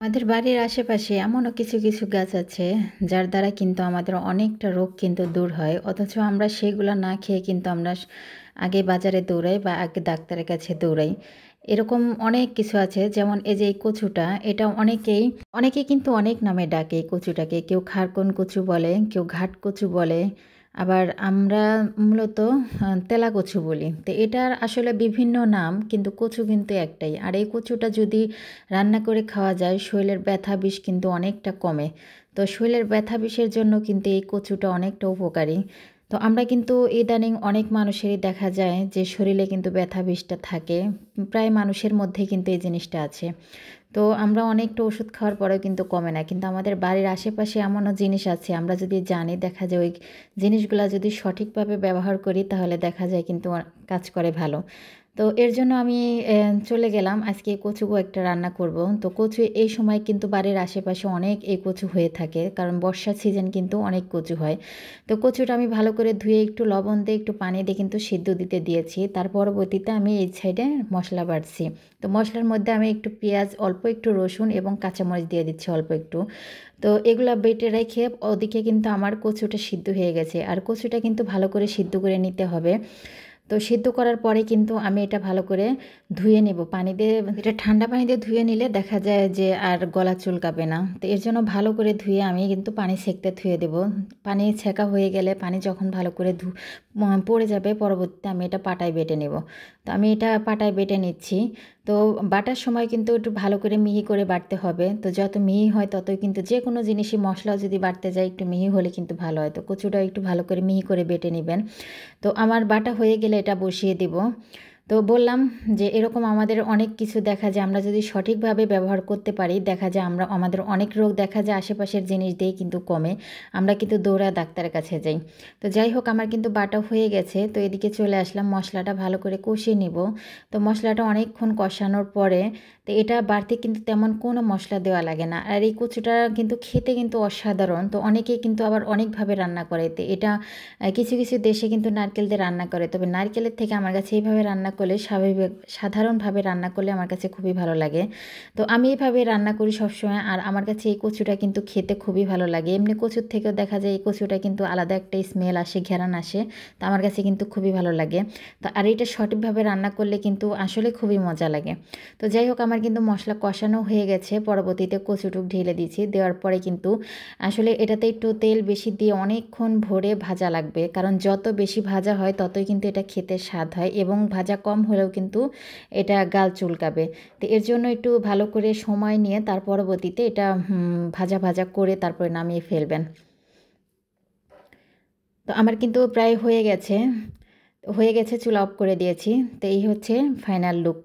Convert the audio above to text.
আমাদের বাড়ির আশেপাশে এমনও কিছু, কিছু গাছ আছে যার দ্বারা কিন্তু আমাদের অনেকটা রোগ কিন্তু দূর হয়। অথচ আমরা সেগুলা না খেয়ে কিন্তু আমরা আগে বাজারে দৌড়াই বা আগে ডাক্তারের কাছে দৌড়াই। এরকম অনেক কিছু আছে যেমন এই যে এই কচুটা এটা অনেকেই কিন্তু অনেক নামে ডাকে এই কচুটাকে। কেউ খারকন কচু বলে, কেউ ঘাট কচু বলে। আবার আমরা মূলত তেলা কচু বলি। তো এটার আসলে বিভিন্ন নাম কিন্তু কচু কিন্তু একটাই। আর এই কচুটা যদি রান্না করে খাওয়া যায় শরীরের ব্যথা বিষ কিন্তু অনেকটা কমে। তো শরীরের ব্যথা বিষের জন্য কিন্তু এই কচুটা অনেকটা উপকারী। তো আমরা কিন্তু ইদানিং অনেক মানুষেরই দেখা যায় যে শরীরে কিন্তু ব্যথা বিষটা থাকে। প্রায় মানুষের মধ্যে কিন্তু এই জিনিসটা আছে। তো আমরা অনেকটা ওষুধ খাওয়ার পরেও কিন্তু কমে না। কিন্তু আমাদের বাড়ির আশেপাশে এমনও জিনিস আছে আমরা যদি জানি দেখা যায় ওই জিনিসগুলা যদি সঠিকভাবে ব্যবহার করি তাহলে দেখা যায় কিন্তু কাজ করে ভালো। তো এর জন্য আমি চলে গেলাম আজকে কচু একটা রান্না করব। তো কচু এই সময় কিন্তু বাড়ির আশেপাশে অনেক এই কচু হয়ে থাকে। কারণ বর্ষার সিজন কিন্তু অনেক কচু হয়। তো কচুটা আমি ভালো করে ধুয়ে একটু লবণ দিয়ে একটু পানি দিয়ে কিন্তু সিদ্ধ দিতে দিয়েছি। তার পরবর্তীতে আমি এই সাইডে মশলা বাটছি। তো মশলার মধ্যে আমি একটু পেঁয়াজ, অল্প একটু রসুন এবং কাঁচামরিচ দিয়ে দিচ্ছি অল্প একটু। তো এগুলা বেটে রেখে ওদিকে কিন্তু আমার কচুটা সিদ্ধ হয়ে গেছে। আর কচুটা কিন্তু ভালো করে সিদ্ধ করে নিতে হবে। তো সিদ্ধ করার পরে কিন্তু আমি এটা ভালো করে ধুয়ে নেব পানি দিয়ে। এটা ঠান্ডা পানি দিয়ে ধুয়ে নিলে দেখা যায় যে আর গলা চুলকাবে না। তো এর জন্য ভালো করে ধুয়ে আমি কিন্তু পানি সেঁকতে ধুয়ে দেব। পানি ছেঁকা হয়ে গেলে পানি যখন ভালো করে পড়ে যাবে পরবর্তীতে আমি এটা পাটায় বেটে নেব। তো আমি এটা পাটায় বেটে নিচ্ছি। তো বাটার সময় কিন্তু একটু ভালো করে মিহি করে বাটতে হবে। তো যত মিহি হয় ততই কিন্তু যে কোনো জিনিসই মশলাও যদি বাটতে যাই একটু মিহি হলে কিন্তু ভালো হয়। তো কচুটাও একটু ভালো করে মিহি করে বেটে নেবেন। তো আমার বাটা হয়ে গেলে এটা বসিয়ে দিব। তো বললাম যে এরকম আমাদের অনেক কিছু দেখা যায় আমরা যদি সঠিকভাবে ব্যবহার করতে পারি দেখা যায় আমাদের অনেক রোগ দেখা যায় আশেপাশের জিনিস দিয়েই কিন্তু কমে। আমরা কিন্তু দৌড়া ডাক্তারের কাছে যাই। তো যাই হোক আমার কিন্তু বাটা হয়ে গেছে। তো এদিকে চলে আসলাম মশলাটা ভালো করে কষিয়ে নিব। তো মশলাটা অনেকক্ষণ কষানোর পরে তো এটা বাড়তি কিন্তু তেমন কোনো মশলা দেওয়া লাগে না। আর এই কচুটা কিন্তু খেতে কিন্তু অসাধারণ। তো অনেকেই কিন্তু আবার অনেকভাবে রান্না করে। তো এটা কিছু, কিছু দেশে কিন্তু নারকেল দিয়ে রান্না করে। তবে নারকেলের থেকে আমার কাছে এইভাবে রান্না করলে সাধারণভাবে রান্না করলে আমার কাছে খুবই ভালো লাগে। তো আমি এভাবে রান্না করি সবসময়। আর আমার কাছে এই কচুটা কিন্তু খেতে খুবই ভালো লাগে। এমনি কচুর থেকেও দেখা যায় এই কচুটা কিন্তু আলাদা একটা স্মেল আসে, ঘ্রাণ আসে। তো আমার কাছে কিন্তু খুবই ভালো লাগে। তো আর এটা সঠিকভাবে রান্না করলে কিন্তু আসলে খুবই মজা লাগে। তো যাই হোক আমার কিন্তু মশলা কষানো হয়ে গেছে। পরবর্তীতে কচুটুক ঢেলে দিয়েছি। দেওয়ার পরে কিন্তু আসলে এটাতে একটু তেল বেশি দিয়ে অনেকক্ষণ ভরে ভাজা লাগবে। কারণ যত বেশি ভাজা হয় ততই কিন্তু এটা খেতে স্বাদ হয় এবং ভাজা কম হলেও কিন্তু এটা গাল চুলকাবে। তো এর জন্য একটু ভালো করে সময় নিয়ে তার পরবর্তীতে এটা ভাজা, ভাজা করে তারপরে নামিয়ে ফেলবেন। তো আমার কিন্তু প্রায় হয়ে গেছে। চুলা অফ করে দিয়েছি। তো এই হচ্ছে ফাইনাল লুক।